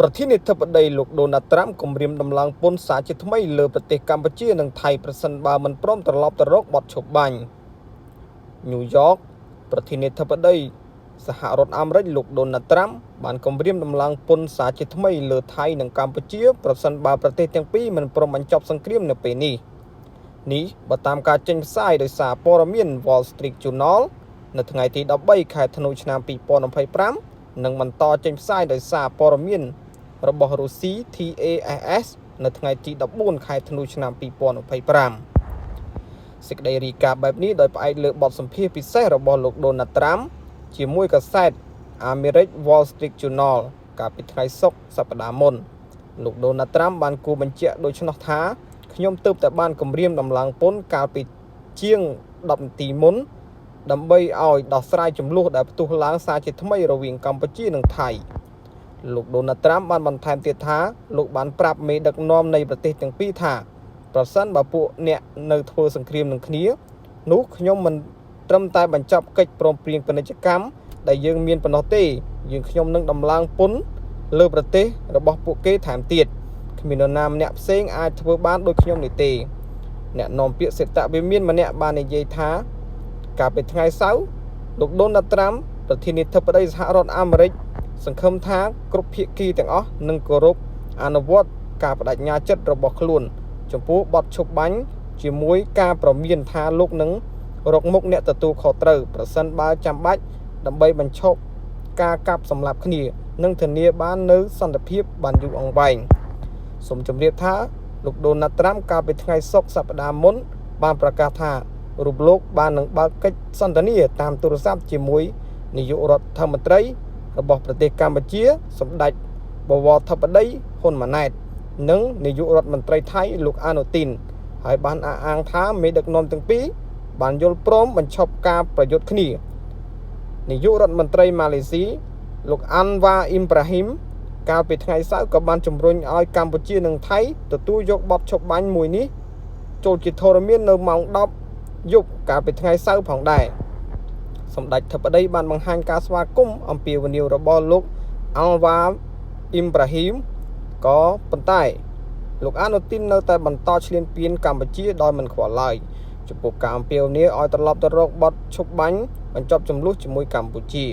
ប្រធានាធិបតីលោកដូណាល់ត្រាំគម្រាមដំឡើងពន្ធសាជាថ្មីលើប្រទេសកម្ពុជានិងថៃប្រសិនបើមិនព្រមត្រឡប់ទៅរកបទឈប់បាញ់ញូវយ៉កប្រធានាធិបតីសហរដ្ឋអាមេរិកលោកដូណាល់ត្រាំបានគម្រាមដំឡើងពន្ធសាជាថ្មីលើថៃនិងកម្ពុជាប្រសិនបើប្រទេសទាំងពីរមិនព្រមបញ្ចប់សង្គ្រាមនៅពេលនេះបើតាមការចេញផ្សាយដោយសារព័ត៌មាន Wall Street Journal នៅថ្ងៃទី13ខែធ្នូឆ្នាំ2025និងបន្តចេញផ្សាយដោយសារព័ត៌មានរបស់រុស្ស៊ី TASS នៅថ្ងៃទី14ខែធ្នូឆ្នាំ2025សេចក្តីរាយការណ៍បែបនេះដោយផ្អែកលើបទសម្ភាសន៍ពិសេសរបស់លោកដូណាល់ត្រាំជាមួយកាសែតអាមេរិក Wall Street Journal កាលពីថ្ងៃសុក្រសប្តាហ៍មុនលោកដូណាល់ត្រាំបានគូបញ្ជាក់ដូច្នោះថាខ្ញុំទើបតែបានគម្រាមដំឡើងពន្ធកាលពីជាង10នាទីមុនដើម្បីឲ្យដោះស្រាយចំនួនដែលផ្ទុះឡើងសារជាថ្មីរវាងកម្ពុជានិងថៃលោកដូណាល់ត្រាំបានបន្ថែមទៀតថាលោកបានប្រាប់មេដឹកនាំនៃប្រទេសទាំងពីរថាប្រសិនបើពួកអ្នកនៅធ្វើសង្គ្រាមនឹងគ្នានោះខ្ញុំមិនត្រឹមតែបញ្ចប់កិច្ចព្រមព្រៀងពាណិជ្ជកម្មដែលយើងមានប៉ុណ្ណោះទេយើងខ្ញុំនឹងដំឡើងពន្ធលើប្រទេសរបស់ពួកគេថែមទៀតគ្មាននរណាម្នាក់ផ្សេងអាចធ្វើបានដូចខ្ញុំនេះទេអ្នកនាំពាក្យសេតវិមានម្នាក់បាននិយាយថាកាលពីថ្ងៃសៅរ៍លោកដូណាល់ត្រាំប្រធានាធិបតីសហរដ្ឋអាមេរិកសង្ឃឹមថាគ្រប់ភាគីទាំងអស់នឹងគោរពអនុវត្តការបដិញ្ញាចិត្តរបស់ខ្លួនចំពោះបទឈប់បាញ់ជាមួយការប្រមានថាលោកនឹងរកមុខអ្នកទទួលខុសត្រូវប្រសិនបើចាំបាច់ដើម្បីបញ្ឈប់ការកាប់សម្លាប់គ្នានិងធានាបាននូវសន្តិភាពបានយូរអង្វែងសូមជម្រាបថាលោកដូណាល់ត្រាំកាលពីថ្ងៃសុក្រសប្តាហ៍មុនបានប្រកាសថារូបលោកបាននឹងបើកកិច្ចសន្ទនាតាមទូរស័ព្ទជាមួយនាយករដ្ឋមន្ត្រីរបស់ប្រទេសកម្ពុជាសម្ដេចបវរធិបតីហ៊ុនម៉ាណែតនិងនាយករដ្ឋមន្ត្រីថៃលោកអានូទីនហើយបានអះអាងថាមេដឹកនាំទាំងពីរបានយល់ព្រមបញ្ឈប់ការប្រយុទ្ធគ្នានាយករដ្ឋមន្ត្រីម៉ាឡេស៊ីលោកអាន់វ៉ាអ៊ីមប្រាហ៊ីមកាលពីថ្ងៃសៅរ៍ក៏បានជំរុញឲ្យកម្ពុជានិងថៃទទួលយកបទឈប់បាញ់មួយនេះចូលជាធរមាននៅម៉ោង10យប់កាលពីថ្ងៃសៅរ៍ផងដែរសម្ដេចធិបតីបានបង្ហាញការស្វាគមន៍អំពាវនាវរបស់លោកអាល់វ៉ាអ៊ីមប្រាហ៊ីមក៏ប៉ុន្តែលោកអានូទីននៅតែបន្តឈ្លានពានកម្ពុជាដោយមិនខ្វល់ឡើយចំពោះការអំពាវនាវឲ្យត្រឡប់ទៅរកបទឈប់បាញ់បញ្ចប់ចំនួនជាមួយកម្ពុជា